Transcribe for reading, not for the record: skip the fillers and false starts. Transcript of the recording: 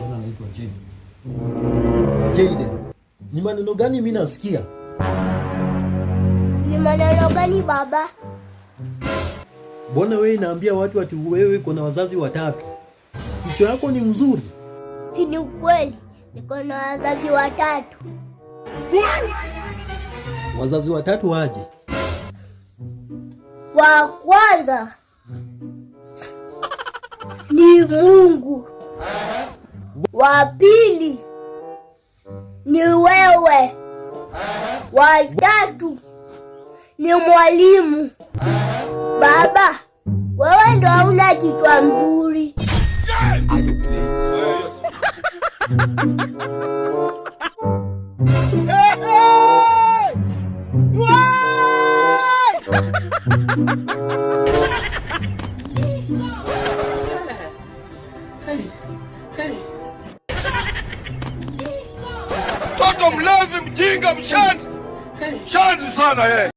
Kijana anaitwa Jayden. Ni maneno gani mimi nasikia? Ni maneno gani baba? Mbona wewe inaambia watu ati wewe kuna wazazi watatu? Kichwa yako ni mzuri? Ni ukweli, niko na wazazi watatu. Wazazi watatu waje? Wa kwanza ni Mungu. Wa pili ni wewe. Wa tatu ni mwalimu. Baba, wewe ndo hauna kichwa mzuri. Toto mlevi, mjinga, mshanzi sana yeye.